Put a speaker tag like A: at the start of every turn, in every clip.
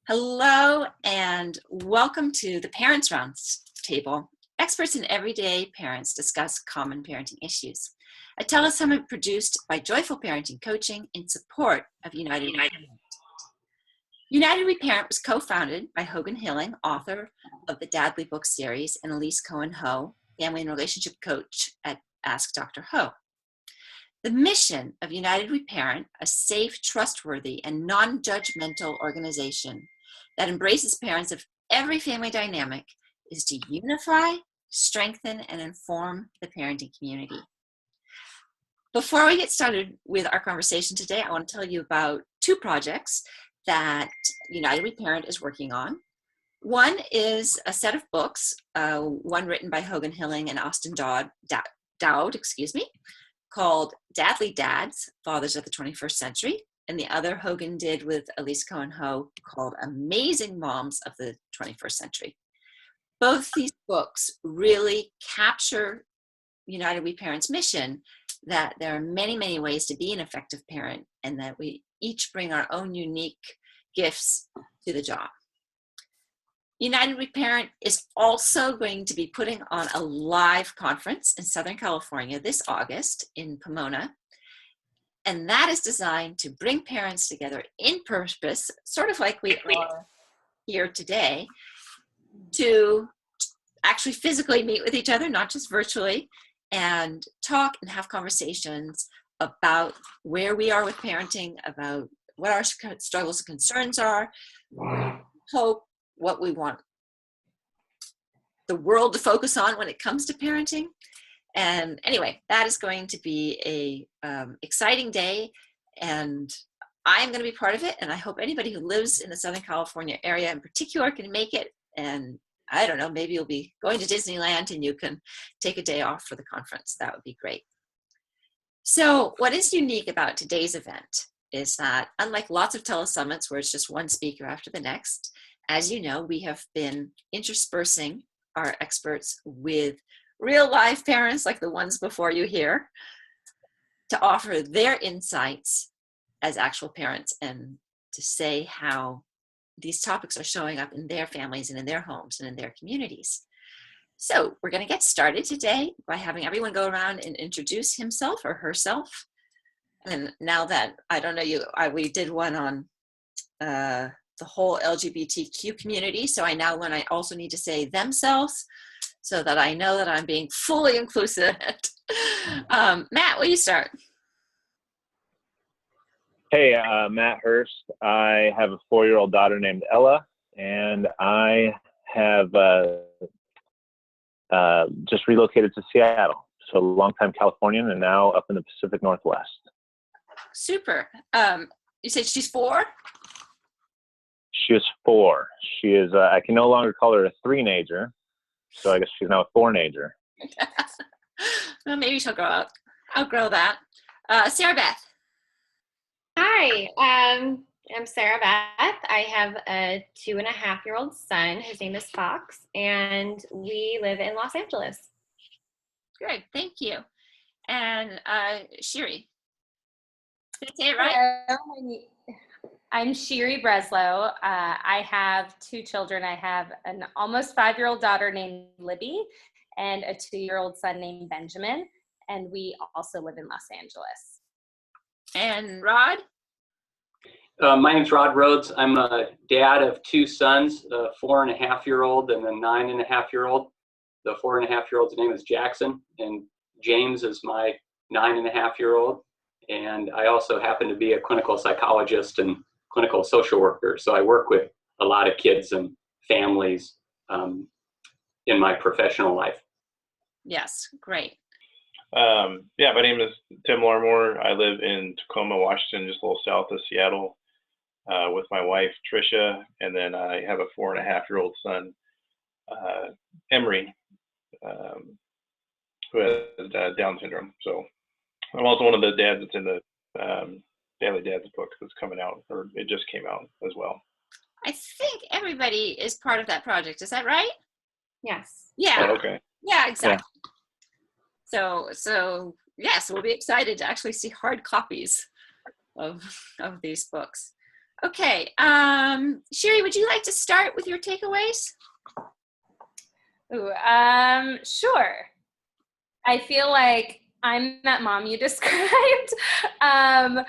A: Hello and welcome to the Parents Roundtable. Experts and everyday parents discuss common parenting issues. A telesummit produced by Joyful Parenting Coaching in support of United Reparent. United Reparent was co-founded by Hogan Hilling, author of the Dadly book series, and Elise Cohen-Ho, family and relationship coach at Ask Dr. Ho. The mission of United Reparent, a safe, trustworthy, and non-judgmental organization that embraces parents of every family dynamic, is to unify, strengthen, and inform the parenting community. Before we get started with our conversation today, I want to tell you about two projects that United Reparent is working on. One is a set of books, one written by Hogan Hilling and Austin Dowd, called Dadly Dads, Fathers of the 21st Century, and the other Hogan did with Elise Cohen-Ho called Amazing Moms of the 21st Century. Both these books really capture United Reparent's mission that there are many, many ways to be an effective parent and that we each bring our own unique gifts to the job. United Reparent is also going to be putting on a live conference in Southern California this August in Pomona. And that is designed to bring parents together in purpose, sort of like we are here today, to actually physically meet with each other, not just virtually, and talk and have conversations about where we are with parenting, about what our struggles and concerns are, hope, what we want the world to focus on when it comes to parenting. And anyway, that is going to be a exciting day, and I'm going to be part of it. And I hope anybody who lives in the Southern California area in particular can make it. And I don't know, maybe you'll be going to Disneyland and you can take a day off for the conference. That would be great. So what is unique about today's event is that, unlike lots of telesummits where it's just one speaker after the next, as you know, we have been interspersing our experts with real live parents like the ones before you here to offer their insights as actual parents and to say how these topics are showing up in their families and in their homes and in their communities. So we're going to get started today by having everyone go around and introduce himself or herself. And now that, I don't know, we did one on the whole LGBTQ community, so I also need to say themselves so that I know that I'm being fully inclusive. Matt, will you start?
B: Hey, Matt Hurst. I have a 4-year-old daughter named Ella, and I have just relocated to Seattle. So a longtime Californian and now up in the Pacific Northwest. Super.
A: You said she's 4?
B: She is 4. She is, I can no longer call her a 3-nager. So I guess she's now a 4-nager.
A: Well, maybe she'll outgrow that. Sarah Beth.
C: Hi, I'm Sarah Beth. I have a 2.5-year-old son. His name is Fox, and we live in Los Angeles.
A: Good, thank you. And Shiri. Did I say it right?
D: Hello, I'm Shiri Breslow. I have 2 children. I have an almost 5-year-old daughter named Libby and a 2-year-old son named Benjamin, and we also live in Los Angeles.
A: And Rod?
E: My name's Rod Rhodes. I'm a dad of 2 sons, a 4.5-year-old and a 9.5-year-old. The 4.5-year-old's name is Jackson, and James is my 9.5-year-old. And I also happen to be a clinical psychologist and clinical social worker. So I work with a lot of kids and families in my professional life.
A: Yes, great.
F: Yeah, my name is Tim Larmore. I live in Tacoma, Washington, just a little south of Seattle, with my wife, Tricia, and then I have a 4.5-year-old son, Emery, who has Down syndrome. So I'm also one of the dads that's in the Daily Dads book that's coming out, or it just came out as well.
A: I think everybody is part of that project. Is that right?
C: Yes.
A: Yeah.
F: Oh, okay.
A: Yeah, exactly. Yeah. So yes, we'll be excited to actually see hard copies of these books. Okay, Sherry, would you like to start with your takeaways?
D: Ooh, sure. I feel like I'm that mom you described. I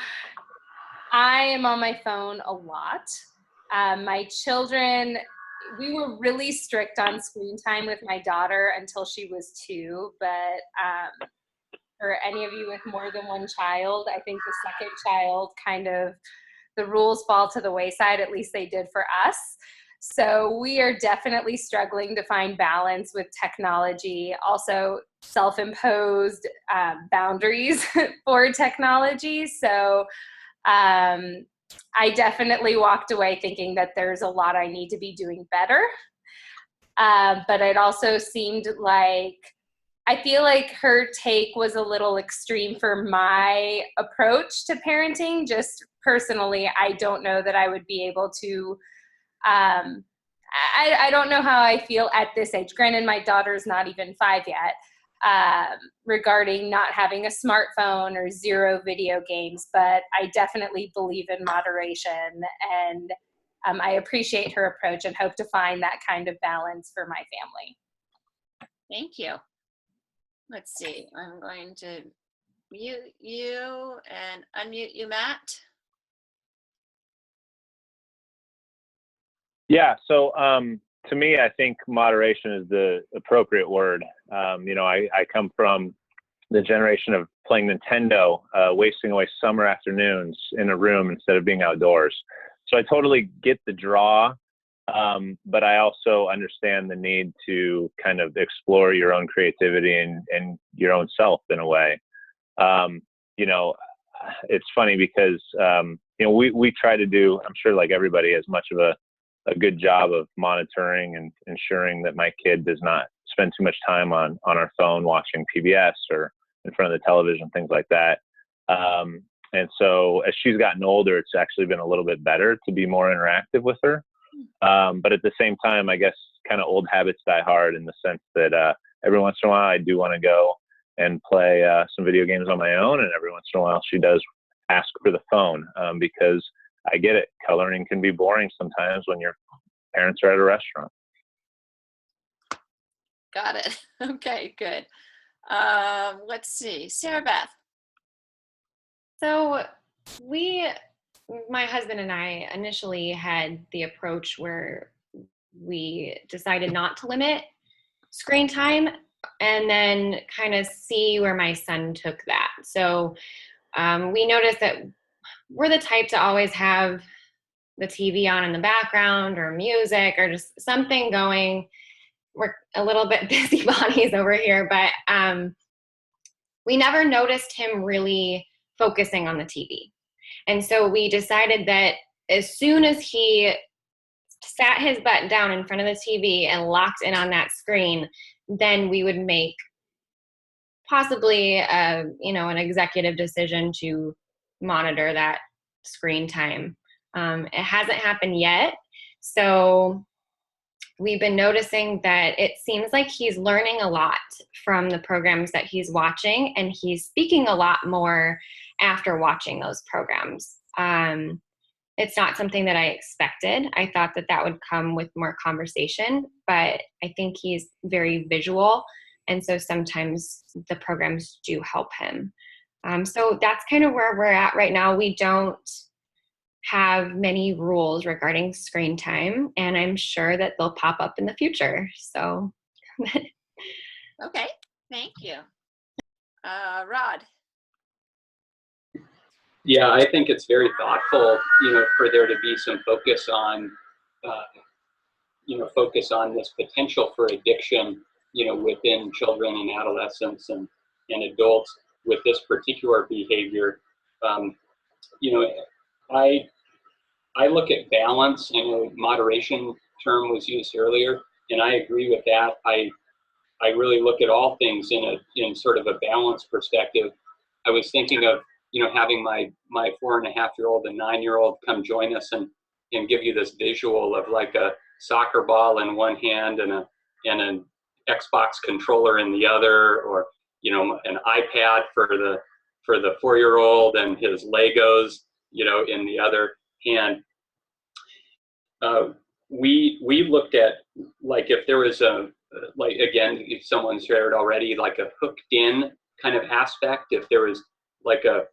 D: am on my phone a lot. My children, we were really strict on screen time with my daughter until she was 2, but for any of you with more than one child, I think the second child kind of, the rules fall to the wayside, at least they did for us. So we are definitely struggling to find balance with technology, also self-imposed boundaries for technology. So I definitely walked away thinking that there's a lot I need to be doing better. But it also seemed like, I feel like her take was a little extreme for my approach to parenting. Just personally, I don't know that I would be able to, I don't know how I feel at this age. Granted, my daughter's not even 5 yet, regarding not having a smartphone or 0 video games, but I definitely believe in moderation, and I appreciate her approach and hope to find that kind of balance for my family.
A: Thank you. Let's see, I'm going to mute you and unmute you, Matt.
B: Yeah. So to me, I think moderation is the appropriate word. I come from the generation of playing Nintendo, wasting away summer afternoons in a room instead of being outdoors. So I totally get the draw, but I also understand the need to kind of explore your own creativity and your own self in a way. It's funny because, we try to do, I'm sure like everybody, as much of a good job of monitoring and ensuring that my kid does not spend too much time on our phone watching PBS or in front of the television, things like that. And so as she's gotten older, it's actually been a little bit better to be more interactive with her. But at the same time, I guess kind of old habits die hard in the sense that every once in a while I do want to go and play some video games on my own. And every once in a while she does ask for the phone because I get it. Coloring can be boring sometimes when your parents are at a restaurant.
A: Got it. Okay, good. Let's see, Sarah Beth.
C: So my husband and I initially had the approach where we decided not to limit screen time and then kind of see where my son took that. So we noticed that we're the type to always have the TV on in the background or music or just something going. We're a little bit busybodies over here, but we never noticed him really focusing on the TV. And so we decided that as soon as he sat his butt down in front of the TV and locked in on that screen, then we would make possibly an executive decision to monitor that screen time. It hasn't happened yet. So we've been noticing that it seems like he's learning a lot from the programs that he's watching, and he's speaking a lot more after watching those programs. It's not something that I expected. I thought that would come with more conversation, but I think he's very visual, and so sometimes the programs do help him. So that's kind of where we're at right now. We don't have many rules regarding screen time, and I'm sure that they'll pop up in the future. So.
A: Okay, thank you. Rod.
E: Yeah, I think it's very thoughtful, for there to be some focus on, focus on this potential for addiction, within children and adolescents and adults with this particular behavior. I look at balance. I know moderation term was used earlier, and I agree with that. I really look at all things in sort of a balanced perspective. I was thinking of having my 4.5-year-old and 9-year-old come join us and give you this visual of like a soccer ball in one hand and an Xbox controller in the other, or an iPad for the 4-year-old and his Legos in the other hand. we looked at, like, if there was like, again, if someone shared already, like a hooked in kind of aspect, if there was like a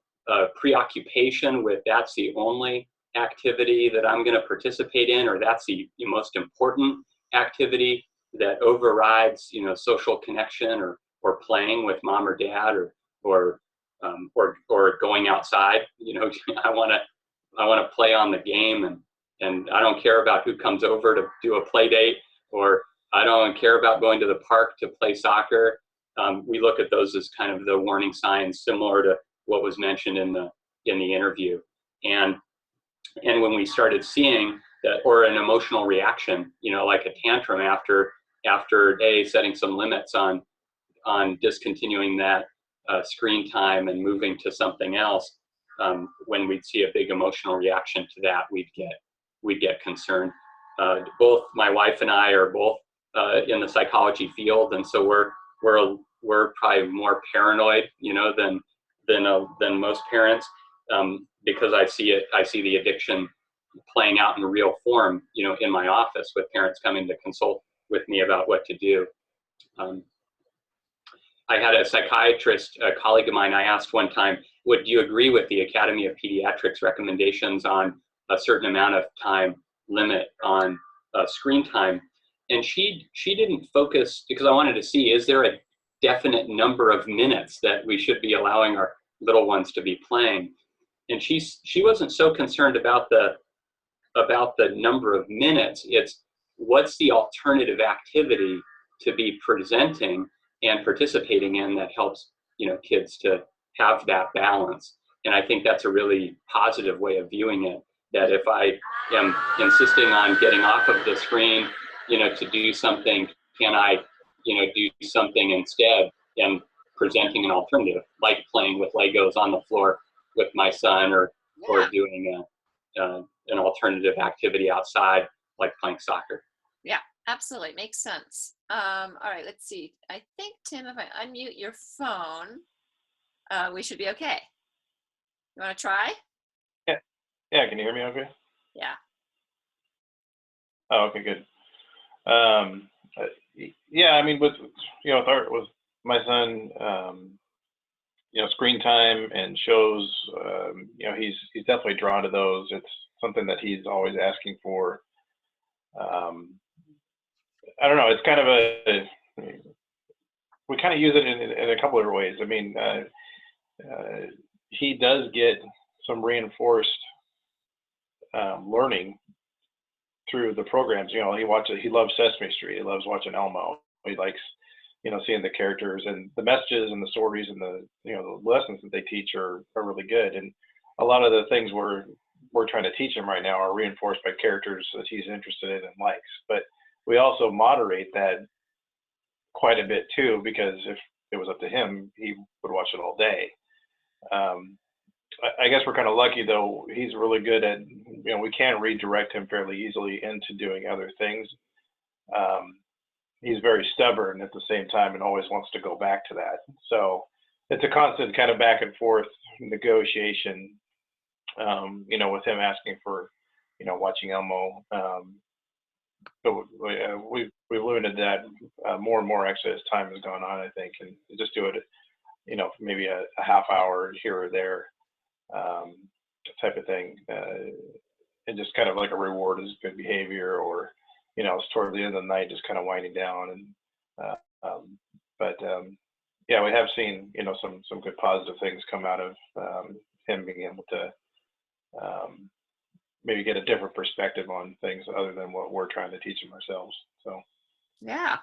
E: preoccupation with that's the only activity that I'm going to participate in, or that's the most important activity that overrides, social connection or playing with mom or dad or going outside. I want to play on the game, and I don't care about who comes over to do a play date, or I don't care about going to the park to play soccer. We look at those as kind of the warning signs, similar to what was mentioned in the interview. And when we started seeing that, or an emotional reaction, like a tantrum after setting some limits on discontinuing that screen time and moving to something else, when we'd see a big emotional reaction to that, we'd get concerned. Both my wife and I are both in the psychology field, and so we're probably more paranoid, than most parents, because I see the addiction playing out in real form, in my office, with parents coming to consult with me about what to do. I had a psychiatrist, a colleague of mine, I asked one time, would you agree with the Academy of Pediatrics recommendations on a certain amount of time limit on screen time? And she didn't focus, because I wanted to see, is there a definite number of minutes that we should be allowing our little ones to be playing? And she wasn't so concerned about the number of minutes. It's what's the alternative activity to be presenting and participating in that helps, kids to have that balance. And I think that's a really positive way of viewing it, that if I am insisting on getting off of the screen, to do something, can I, do something instead, and presenting an alternative, like playing with Legos on the floor with my son, or doing an alternative activity outside, like playing soccer.
A: Yeah, absolutely. Makes sense. All right, let's see. I think, Tim, if I unmute your phone, we should be okay. You want to try?
F: Yeah, can you hear me okay?
A: Yeah.
F: Oh, okay, good. Yeah, I mean, with my son, screen time and shows, he's definitely drawn to those. It's something that he's always asking for. I don't know. It's kind of we kind of use it in a couple of ways. I mean, he does get some reinforced learning through the programs. He loves Sesame Street. He loves watching Elmo. He likes, seeing the characters and the messages and the stories and the lessons that they teach are really good. And a lot of the things we're trying to teach him right now are reinforced by characters that he's interested in and likes. But we also moderate that quite a bit too, because if it was up to him, he would watch it all day. I guess we're kind of lucky though. He's really good at, we can redirect him fairly easily into doing other things. He's very stubborn at the same time and always wants to go back to that. So it's a constant kind of back and forth negotiation, with him asking for, watching Elmo. But we've limited that more and more actually as time has gone on, I think, and just do it, maybe a half hour here or there, type of thing, and just kind of like a reward as good behavior, or it's toward the end of the night, just kind of winding down. And yeah, we have seen some good positive things come out of him being able to maybe get a different perspective on things other than what we're trying to teach them ourselves. So
A: yeah.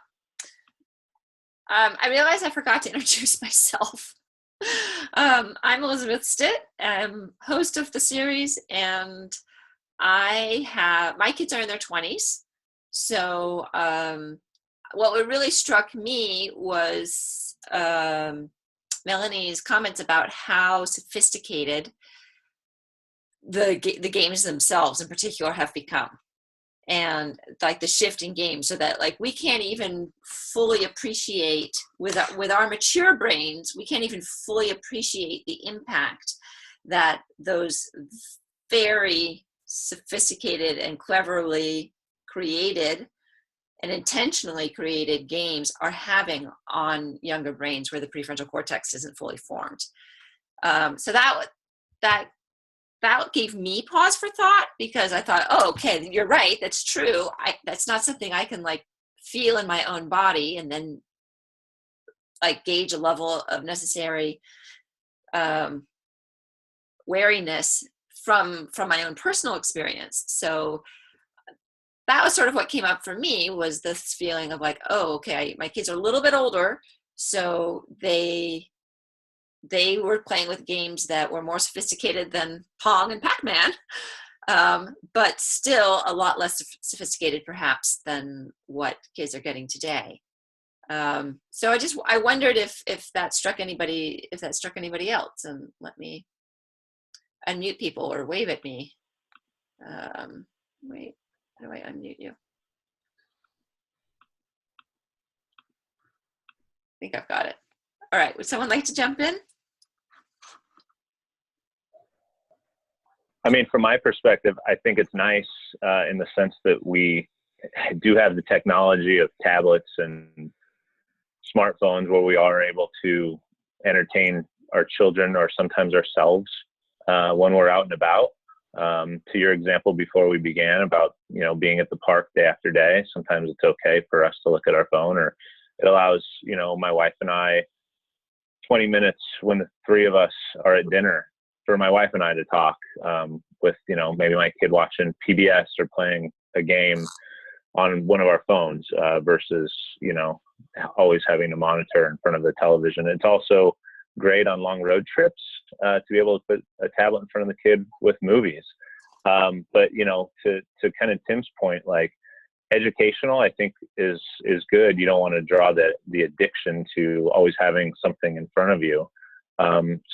A: I realized I forgot to introduce myself. I'm Elizabeth Stitt. I'm host of the series, and my kids are in their 20s. So what really struck me was Melanie's comments about how sophisticated the games themselves in particular have become, and like the shift in games, so that like we can't even fully appreciate with our mature brains, we can't even fully appreciate the impact that those very sophisticated and cleverly created and intentionally created games are having on younger brains where the prefrontal cortex isn't fully formed. So that gave me pause for thought, because I thought, oh, okay, you're right, that's true. That's not something I can like feel in my own body and then like gauge a level of necessary wariness from my own personal experience. So that was sort of what came up for me, was this feeling of like, oh, okay, my kids are a little bit older, so they were playing with games that were more sophisticated than Pong and Pac-Man, but still a lot less sophisticated perhaps than what kids are getting today. So I wondered if that struck anybody else, and let me unmute people or wave at me. Wait, how do I unmute you? I think I've got it. All right, would someone like to jump in?
B: I mean, from my perspective, I think it's nice in the sense that we do have the technology of tablets and smartphones where we are able to entertain our children or sometimes ourselves when we're out and about. To your example before we began about, being at the park day after day, sometimes it's okay for us to look at our phone, or it allows, my wife and I 20 minutes when the three of us are at dinner for my wife and I to talk with, maybe my kid watching PBS or playing a game on one of our phones versus, always having to monitor in front of the television. It's also great on long road trips to be able to put a tablet in front of the kid with movies. But, to kind of Tim's point, like educational, I think is good. You don't want to draw the addiction to always having something in front of you.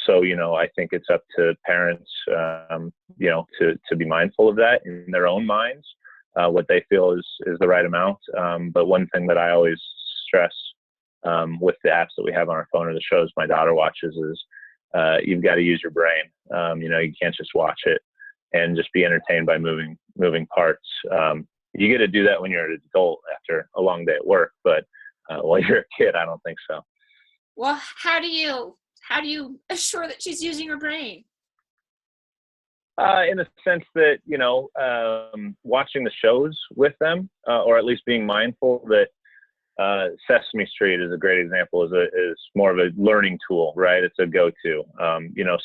B: So, I think it's up to parents, to be mindful of that in their own minds, what they feel is the right amount. But one thing that I always stress with the apps that we have on our phone or the shows my daughter watches is you've got to use your brain. You can't just watch it and just be entertained by moving parts. You get to do that when you're an adult after a long day at work, but while you're a kid, I don't think so.
A: Well, how do you assure that she's using her brain?
B: In the sense that, watching the shows with them, or at least being mindful that Sesame Street is a great example, is more of a learning tool, right? It's a go-to.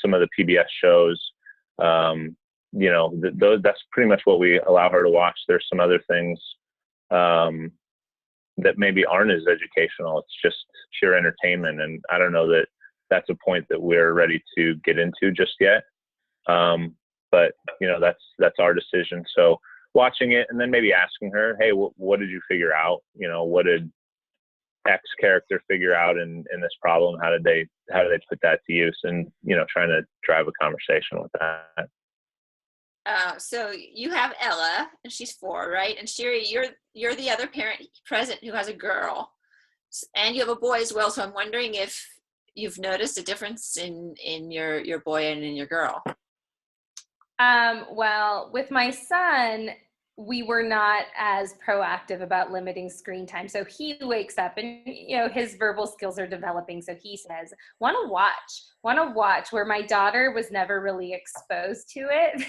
B: Some of the PBS shows, that's pretty much what we allow her to watch. There's some other things that maybe aren't as educational. It's just pure entertainment. And I don't know that that's a point that we're ready to get into just yet. But that's our decision. So watching it and then maybe asking her, hey, what did you figure out? What did X character figure out in this problem? How did they put that to use? And, trying to drive a conversation with that.
A: So you have Ella, and she's 4, right? And Sherry, you're the other parent present who has a girl, and you have a boy as well. So I'm wondering if you've noticed a difference in your boy and in your girl.
D: Well, with my son, we were not as proactive about limiting screen time. So he wakes up and, his verbal skills are developing. So he says, want to watch, where my daughter was never really exposed to it.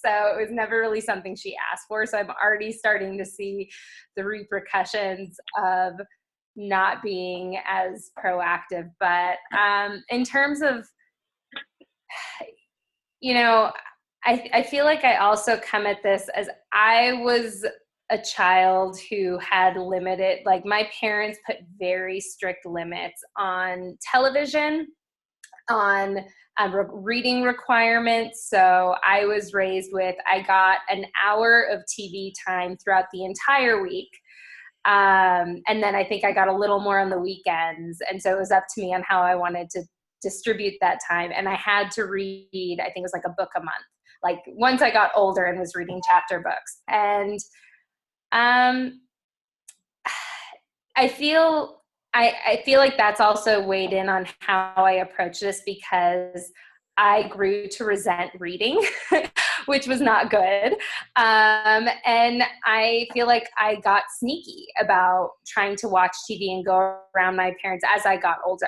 D: So it was never really something she asked for. So I'm already starting to see the repercussions of not being as proactive. But in terms of, I feel like I also come at this as I was a child who had limited, like my parents put very strict limits on television, on reading requirements. So I was raised with, I got an hour of TV time throughout the entire week. And then I think I got a little more on the weekends. And so it was up to me on how I wanted to distribute that time. And I had to read, I think it was like a book a month. Like once I got older and was reading chapter books. And I feel like that's also weighed in on how I approach this, because I grew to resent reading, which was not good. And I feel like I got sneaky about trying to watch TV and go around my parents as I got older,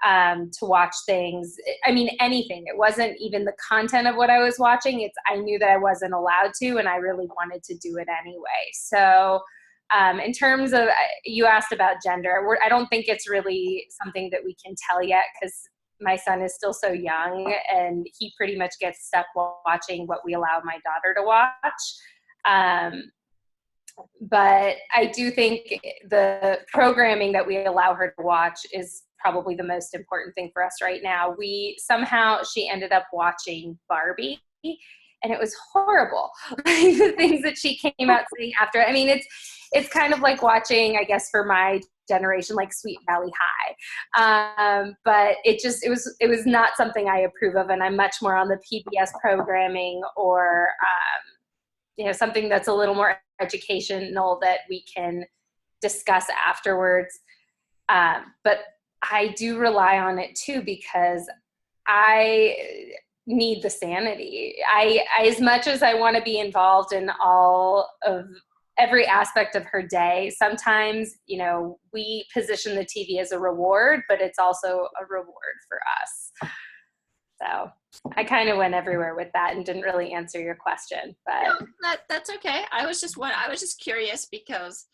D: to watch things. I mean, anything. It wasn't even the content of what I was watching. I knew that I wasn't allowed to, and I really wanted to do it anyway. So in terms of, you asked about gender, I don't think it's really something that we can tell yet, because my son is still so young and he pretty much gets stuck watching what we allow my daughter to watch. But I do think the programming that we allow her to watch is probably the most important thing for us right now. She ended up watching Barbie, and it was horrible. The things that she came out saying after. I mean, it's kind of like watching, I guess, for my generation, like Sweet Valley High. But it was not something I approve of, and I'm much more on the PBS programming, or something that's a little more educational that we can discuss afterwards. But I do rely on it too, because I need the sanity. As much as I want to be involved in all of every aspect of her day, sometimes, we position the TV as a reward, but it's also a reward for us. So I kind of went everywhere with that and didn't really answer your question, but
A: no, that's okay. I was just curious because,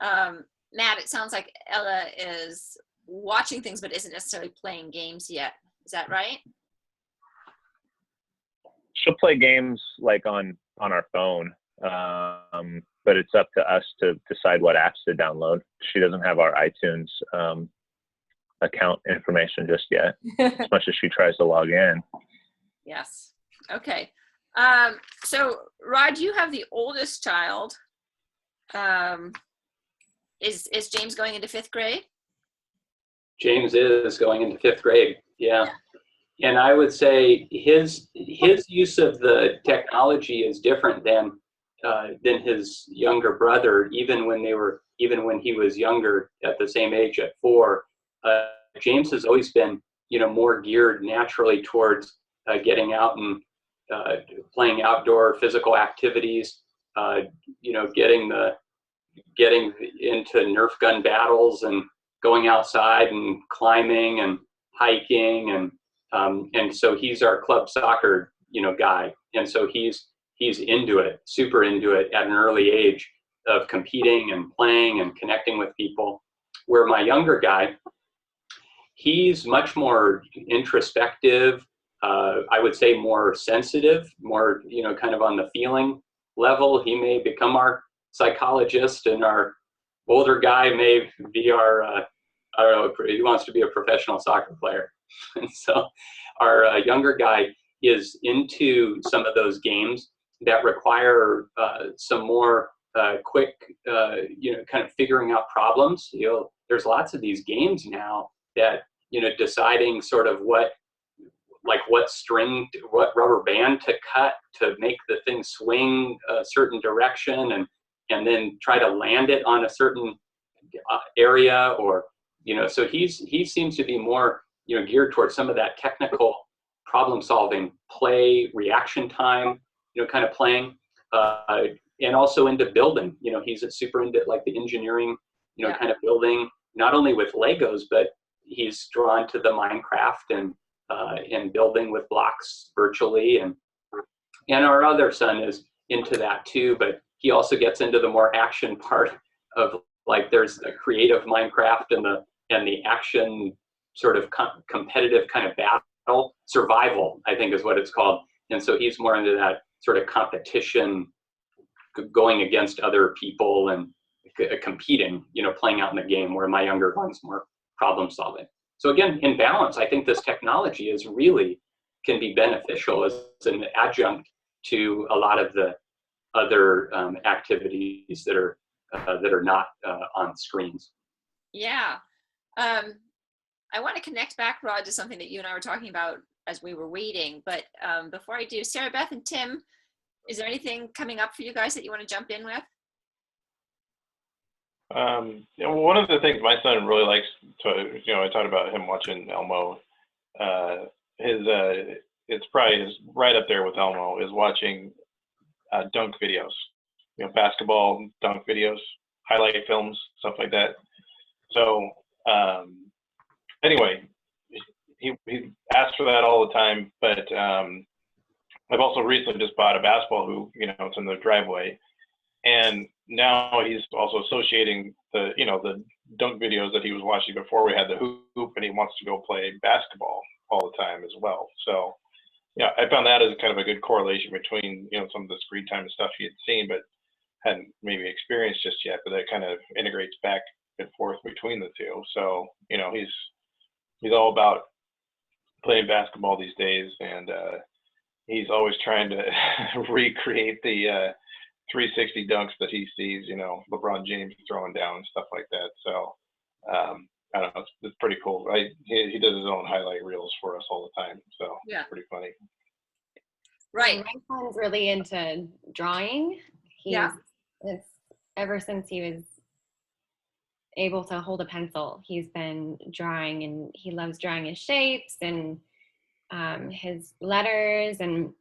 A: Matt, it sounds like Ella is watching things but isn't necessarily playing games yet. Is that right?
B: She'll play games like on our phone, but it's up to us to decide what apps to download. She doesn't have our iTunes account information just yet, as much as she tries to log in.
A: Yes. Okay. So, Rod, you have the oldest child. Is James going into 5th grade?
E: James is going into 5th grade. Yeah. And I would say his use of the technology is different than his younger brother. Even when he was younger, at the same age at 4, James has always been, more geared naturally towards getting out and playing outdoor physical activities. Getting into Nerf gun battles and going outside and climbing and hiking, and so he's our club soccer guy, and so he's into it, super into it at an early age of competing and playing and connecting with people. Where my younger guy, he's much more introspective, I would say more sensitive, more kind of on the feeling level. He may become our psychologist, and our older guy may be our I don't know, he wants to be a professional soccer player. And so our younger guy is into some of those games that require some more quick, kind of figuring out problems. There's lots of these games now that, deciding sort of what rubber band to cut to make the thing swing a certain direction, and then try to land it on a certain area, or so he seems to be more geared towards some of that technical problem solving, play, reaction time, kind of playing, and also into building. He's super into like the engineering, kind of building, not only with Legos, but he's drawn to the Minecraft and building with blocks virtually, and our other son is into that too, but he also gets into the more action part of, like, there's the creative Minecraft and the action sort of competitive kind of battle survival, I think is what it's called. And so he's more into that sort of competition, going against other people and competing, playing out in the game, where my younger one's more problem solving. So again, in balance, I think this technology can be beneficial as an adjunct to a lot of the other activities that are not on screens.
A: Yeah. I want to connect back, Rod, to something that you and I were talking about as we were waiting. But before I do, Sarah Beth and Tim, is there anything coming up for you guys that you want to jump in with?
F: One of the things my son really likes to, I talked about him watching Elmo. it's probably is right up there with Elmo, is watching dunk videos, basketball dunk videos, highlight films, stuff like that. So anyway, he asks for that all the time. But I've also recently just bought a basketball hoop. It's in the driveway, and now he's also associating the dunk videos that he was watching before we had the hoop, and he wants to go play basketball all the time as well. So I found that as kind of a good correlation between some of the screen time and stuff he had seen but hadn't maybe experienced just yet, but that kind of integrates back and forth between the two. So he's all about playing basketball these days, and he's always trying to recreate the 360 dunks that he sees, LeBron James throwing down and stuff like that. So I don't know, it's pretty cool. He does his own highlight reels for us all the time, so
A: Yeah.
F: it's pretty funny.
A: Right.
C: My son's really into drawing. It's ever since he was able to hold a pencil, he's been drawing, and he loves drawing his shapes and his letters. And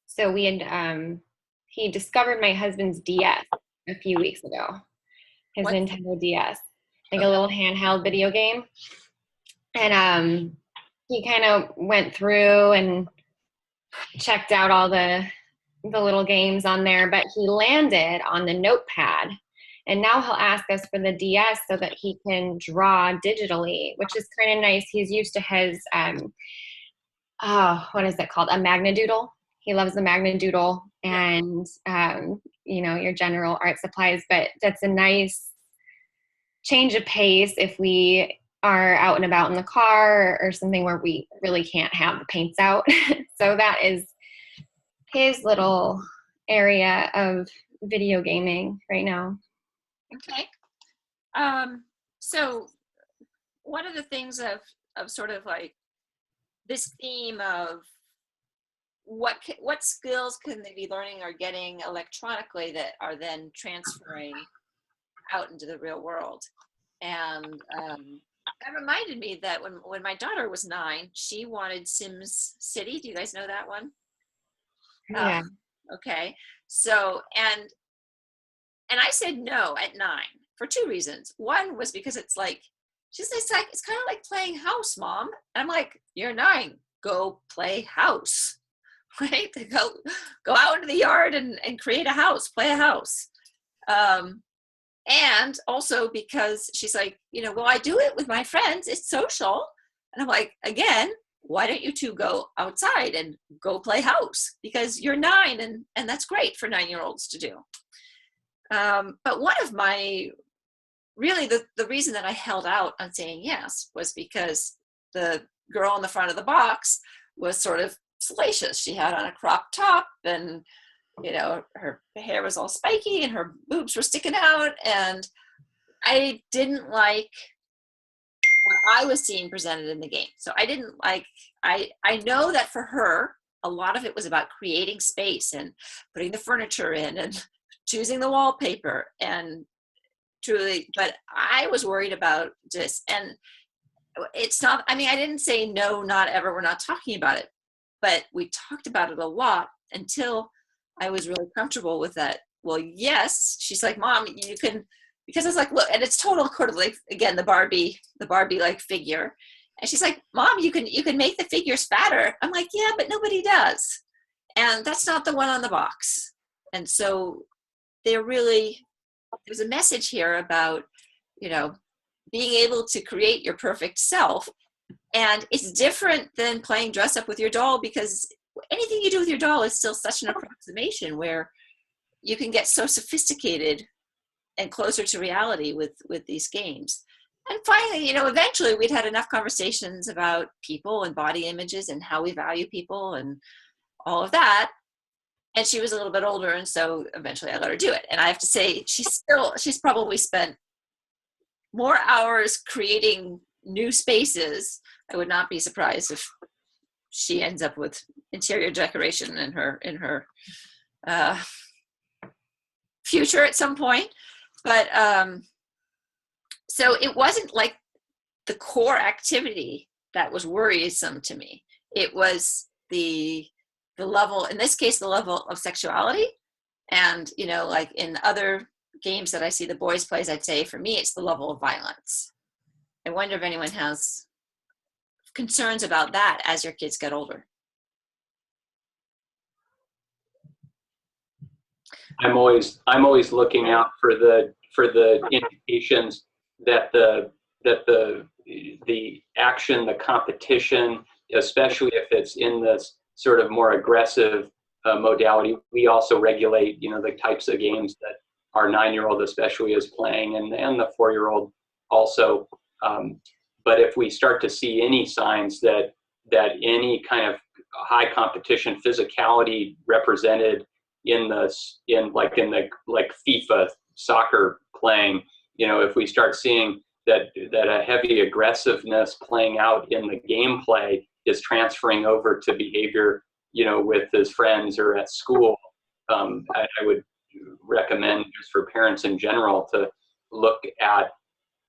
C: so he discovered my husband's DS a few weeks ago, his Nintendo DS, like a little handheld video game. And he kind of went through and checked out all the little games on there, but he landed on the notepad. And now he'll ask us for the DS so that he can draw digitally, which is kind of nice. He's used to his, what is it called? A Magnadoodle. He loves the Magnadoodle and, your general art supplies. But that's a nice change of pace if we are out and about in the car or something where we really can't have the paints out. So that is his little area of video gaming right now.
A: Okay. So one of the things of sort of like this theme of what skills can they be learning or getting electronically that are then transferring out into the real world. And that reminded me that when my daughter was 9, she wanted Sims City. Do you guys know that one?
C: Yeah.
A: Okay. So, and I said no at 9 for 2 reasons. One was because it's kind of like playing house, Mom. And I'm like, you're 9, go play house, right? Go out into the yard and create a house, play a house. And also because she's like, well, I do it with my friends. It's social. And I'm like, again, why don't you two go outside and go play house? Because you're 9 and that's great for 9-year-olds to do. But one of my, really the reason that I held out on saying yes was because the girl on the front of the box was sort of salacious. She had on a crop top and, her hair was all spiky and her boobs were sticking out. And I didn't like what I was seeing presented in the game. So I didn't like, I know that for her, a lot of it was about creating space and putting the furniture in and choosing the wallpaper and truly, but I was worried about this. And it's not, I didn't say no, not ever, we're not talking about it, but we talked about it a lot until I was really comfortable with that. Well, yes, she's like, Mom, you can, because I was like, look, and it's total sort of like, again, the Barbie like figure. And she's like, Mom, you can make the figures fatter. I'm like, yeah, but nobody does. And that's not the one on the box. And so there's a message here about, being able to create your perfect self. And it's different than playing dress up with your doll, because anything you do with your doll is still such an approximation where you can get so sophisticated and closer to reality with these games. And finally, eventually we'd had enough conversations about people and body images and how we value people and all of that. And she was a little bit older, and so eventually I let her do it. And I have to say, she's probably spent more hours creating new spaces. I would not be surprised if she ends up with interior decoration in her future at some point. But so it wasn't like the core activity that was worrisome to me. It was the level, in this case, the level of sexuality. And, like in other games that I see the boys plays, I'd say for me, it's the level of violence. I wonder if anyone has concerns about that as your kids get older.
E: I'm always looking out for the indications that the action, the competition, especially if it's in this sort of more aggressive modality. We also regulate, the types of games that our 9-year-old especially is playing, and the 4-year-old also. But if we start to see any signs that any kind of high competition physicality represented in the FIFA soccer playing, if we start seeing that a heavy aggressiveness playing out in the gameplay is transferring over to behavior, with his friends or at school, I would recommend just for parents in general to look at,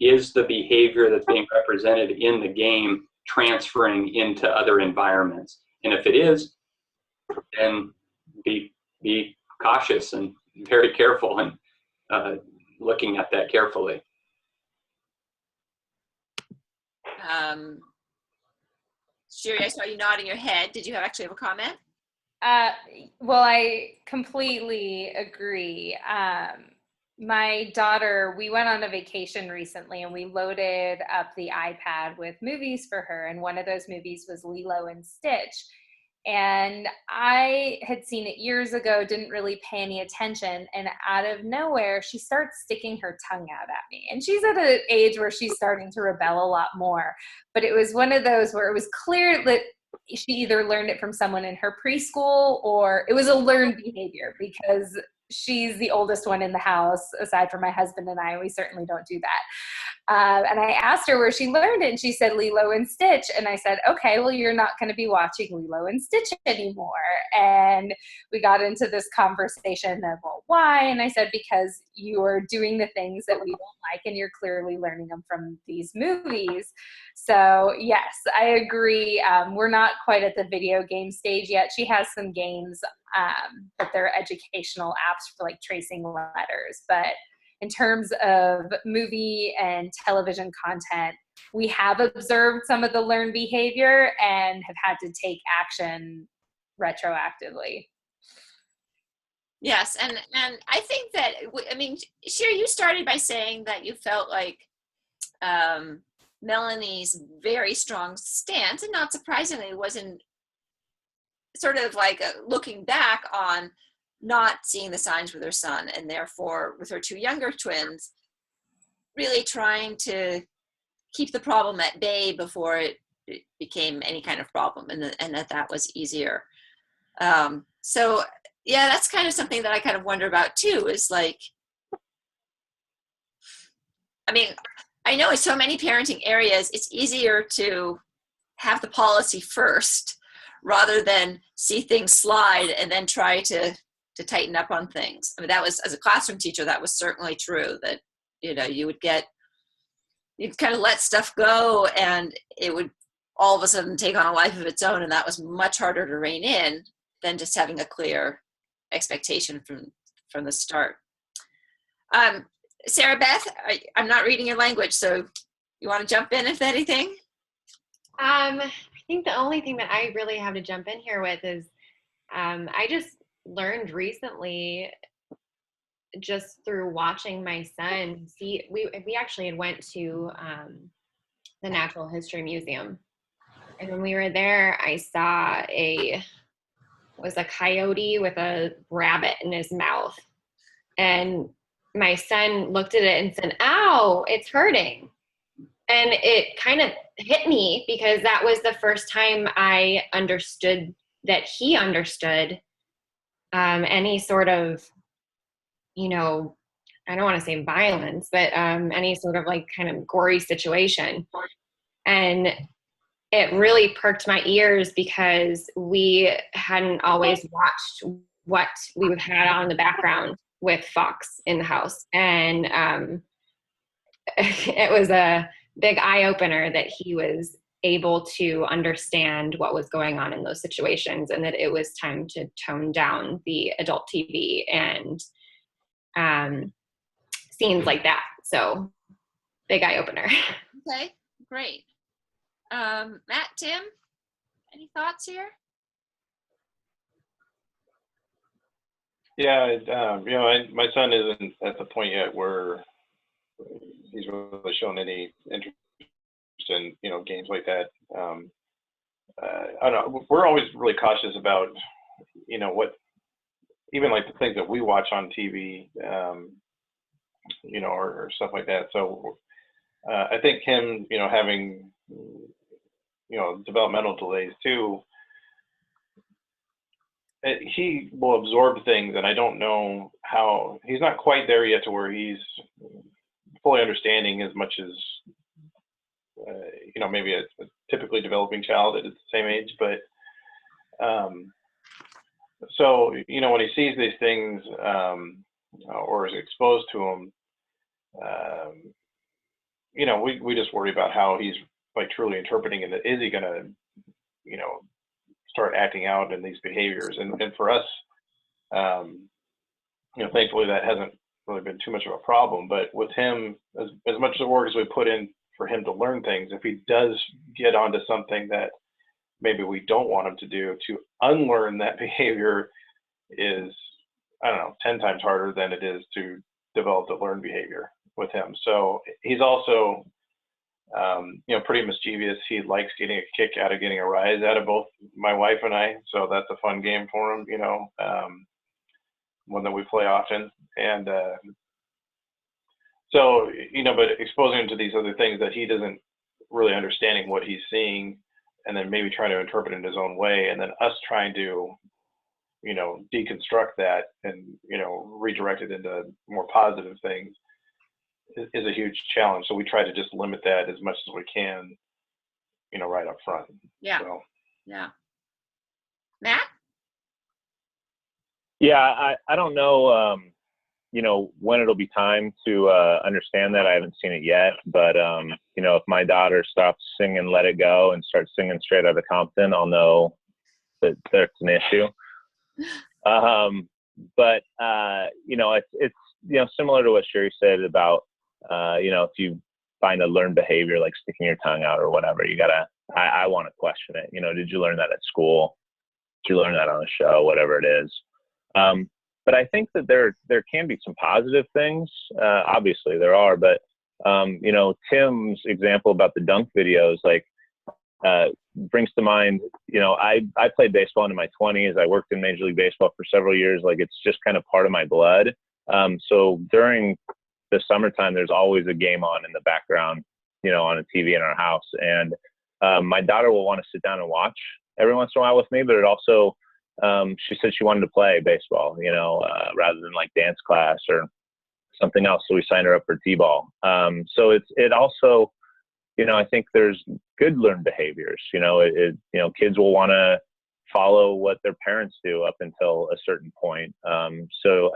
E: is the behavior that's being represented in the game transferring into other environments? And if it is, then be cautious and very careful and looking at that carefully.
A: Sherry, I saw you nodding your head. Did you actually have a comment?
D: Well, I completely agree. My daughter, we went on a vacation recently and we loaded up the iPad with movies for her. And one of those movies was Lilo and Stitch. And I had seen it years ago, didn't really pay any attention. And out of nowhere, she starts sticking her tongue out at me. And she's at an age where she's starting to rebel a lot more. But it was one of those where it was clear that she either learned it from someone in her preschool or it was a learned behavior, because she's the oldest one in the house, aside from my husband and I. We certainly don't do that. And I asked her where she learned it, and she said Lilo and Stitch. And I said, okay, well, you're not going to be watching Lilo and Stitch anymore. And we got into this conversation of, well, why? And I said, because you are doing the things that we don't like, and you're clearly learning them from these movies. So yes, I agree. We're not quite at the video game stage yet. She has some games, but they're educational apps for like tracing letters. But in terms of movie and television content, we have observed some of the learned behavior and have had to take action retroactively.
A: Yes, and I think that, Sherry, you started by saying that you felt like Melanie's very strong stance, and not surprisingly, wasn't sort of like looking back on not seeing the signs with her son, and therefore with her 2 younger twins, really trying to keep the problem at bay before it became any kind of problem, and that was easier. So yeah, that's kind of something that I kind of wonder about too, is like, I know in so many parenting areas, it's easier to have the policy first rather than see things slide and then try to tighten up on things. That was, as a classroom teacher, that was certainly true, that, you'd kind of let stuff go and it would all of a sudden take on a life of its own. And that was much harder to rein in than just having a clear expectation from the start. Sarah Beth, I'm not reading your language, so you want to jump in if anything?
C: I think the only thing that I really have to jump in here with is I just learned recently, just through watching my son see, we actually had went to the Natural History Museum, and when we were there, I saw a coyote with a rabbit in his mouth, and my son looked at it and said, "Ow, it's hurting." And it kind of hit me, because that was the first time I understood that he understood any sort of, I don't want to say violence, but any sort of like kind of gory situation. And it really perked my ears, because we hadn't always watched what we would had on in the background with Fox in the house. And it was a big eye opener that he was able to understand what was going on in those situations, and that it was time to tone down the adult TV and scenes like that. So big eye opener.
A: Okay, great. Matt, Tim, any thoughts here?
F: Yeah, my son isn't at the point yet where he's really shown any interest in, games like that. I don't know. We're always really cautious about, what, even like the things that we watch on TV, or stuff like that. So I think him, having, developmental delays too, he will absorb things, and I don't know how. He's not quite there yet to where he's fully understanding as much as maybe a typically developing child at the same age. But so when he sees these things or is exposed to them, we just worry about how he's like truly interpreting it. Is he going to start acting out in these behaviors? And for us, thankfully that hasn't really been too much of a problem. But with him, as much of the work as we put in for him to learn things, if he does get onto something that maybe we don't want him to do, to unlearn that behavior is, I don't know, 10 times harder than it is to develop the learned behavior with him. So he's also pretty mischievous. He likes getting a kick out of getting a rise out of both my wife and I. So that's a fun game for him, one that we play often. And so, but exposing him to these other things that he doesn't really understanding what he's seeing, and then maybe trying to interpret it in his own way, and then us trying to, deconstruct that and, redirect it into more positive things is a huge challenge. So we try to just limit that as much as we can, right up front.
A: Yeah.
F: So.
A: Yeah. Matt?
B: Yeah, I don't know, when it'll be time to understand that. I haven't seen it yet, but if my daughter stops singing "Let It Go" and starts singing "Straight Outta Compton," I'll know that there's an issue. But it's similar to what Sherry said about if you find a learned behavior like sticking your tongue out or whatever, I want to question it. Did you learn that at school? Did you learn that on a show? Whatever it is. But I think that there can be some positive things. Obviously there are, but Tim's example about the dunk videos, brings to mind, I played baseball in my 20s. I worked in Major League Baseball for several years. It's just kind of part of my blood. So during the summertime, there's always a game on in the background, on a TV in our house. And my daughter will want to sit down and watch every once in a while with me, but it also, she said she wanted to play baseball, rather than like dance class or something else. So we signed her up for T-ball. So it also, I think there's good learned behaviors. Kids will want to follow what their parents do up until a certain point. So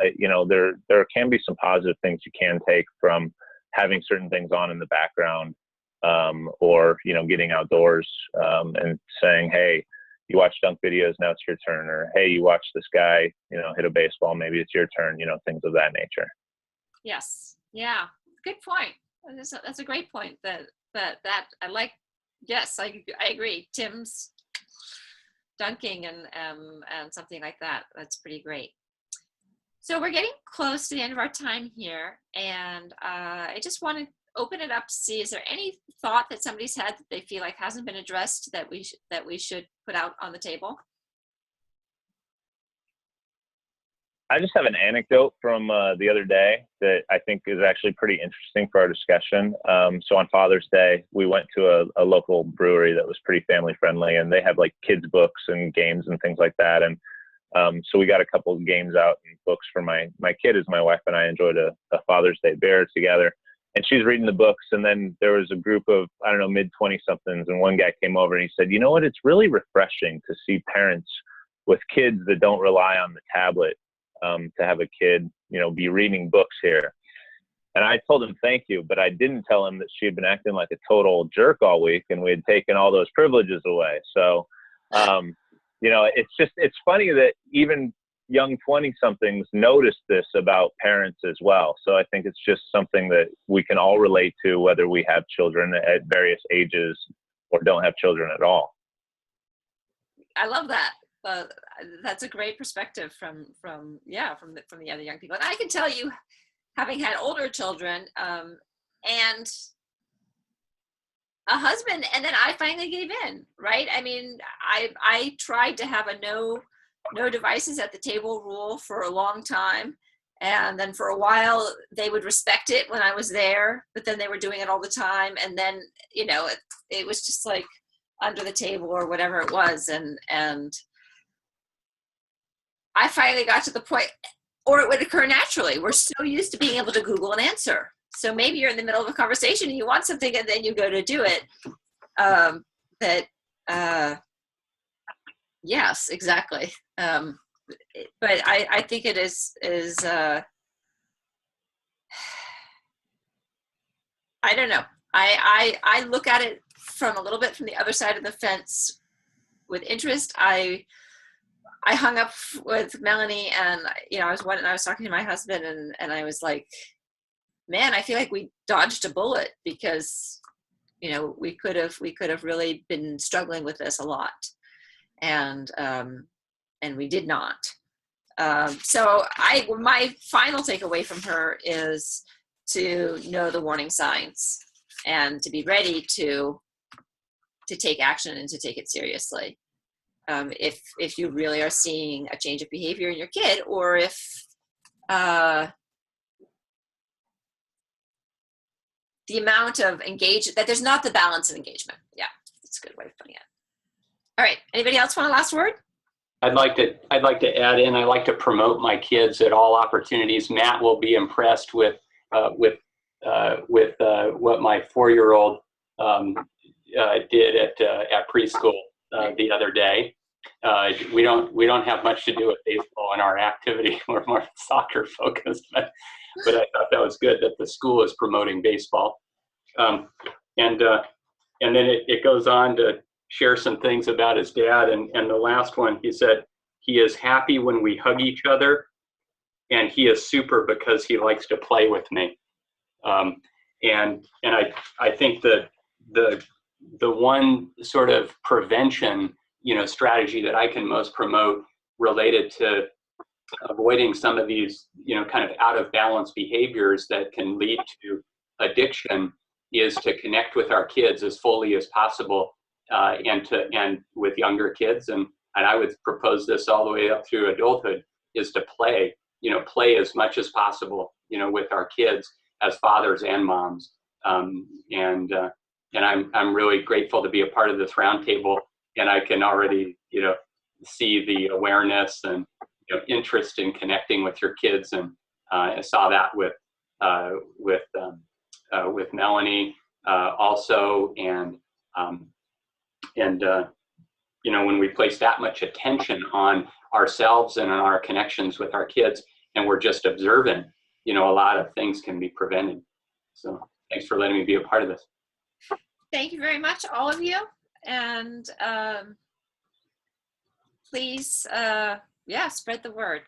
B: there can be some positive things you can take from having certain things on in the background, or getting outdoors and saying, hey, you watch dunk videos, now it's your turn, or hey, you watch this guy hit a baseball, maybe it's your turn, things of that nature.
A: Yes. Yeah. Good point. That's a great point. That I like. Yes, I agree. Tim's dunking and something like that. That's pretty great. So we're getting close to the end of our time here, and I just want to open it up to see, is there any thought that somebody's had that they feel like hasn't been addressed that we should put out on the table?
B: I just have an anecdote from the other day that I think is actually pretty interesting for our discussion. So on Father's Day, we went to a local brewery that was pretty family friendly, and they had like kids books and games and things like that. And so we got a couple of games out and books for my kid, as my wife and I enjoyed a Father's Day beer together. And she's reading the books, and then there was a group of, I don't know, mid-20-somethings, and one guy came over and he said, you know what, it's really refreshing to see parents with kids that don't rely on the tablet to have a kid, be reading books here. And I told him thank you, but I didn't tell him that she had been acting like a total jerk all week and we had taken all those privileges away. So, it's funny that even young 20-somethings notice this about parents as well. So I think it's just something that we can all relate to, whether we have children at various ages or don't have children at all.
A: I love that. That's a great perspective from the other young people. And I can tell you, having had older children and a husband, and then I finally gave in, right? I mean, I tried to have a no devices at the table rule for a long time. And then for a while they would respect it when I was there, but then they were doing it all the time. And then, it was just like under the table or whatever it was. And I finally got to the point, or it would occur naturally. We're so used to being able to Google an answer. So maybe you're in the middle of a conversation and you want something and then you go to do it. Yes, exactly. But I think it is I don't know. I look at it from a little bit from the other side of the fence with interest. I hung up with Melanie, and I was talking to my husband, and I was like, man, I feel like we dodged a bullet, because we could have really been struggling with this a lot, and we did not. So my final takeaway from her is to know the warning signs and to be ready to take action and to take it seriously. If you really are seeing a change of behavior in your kid, or if the amount of engagement, that there's not the balance of engagement. Yeah, that's a good way of putting it. All right, anybody else want a last word?
E: I'd like to add in, I like to promote my kids at all opportunities. Matt will be impressed with what my 4-year-old did at preschool the other day. We don't have much to do with baseball in our activity. We're more soccer focused, but I thought that was good that the school is promoting baseball. And then it goes on to share some things about his dad. And the last one, he said, he is happy when we hug each other, and he is super because he likes to play with me. And I think that the one sort of prevention, strategy that I can most promote related to avoiding some of these, kind of out of balance behaviors that can lead to addiction, is to connect with our kids as fully as possible, and with younger kids. And I would propose this all the way up through adulthood, is to play as much as possible, with our kids as fathers and moms. And I'm really grateful to be a part of this roundtable, and I can already, see the awareness and interest in connecting with your kids. And I saw that with Melanie also, and when we place that much attention on ourselves and on our connections with our kids, and we're just observant, a lot of things can be prevented. So thanks for letting me be a part of this.
A: Thank you very much, all of you. And please, spread the word.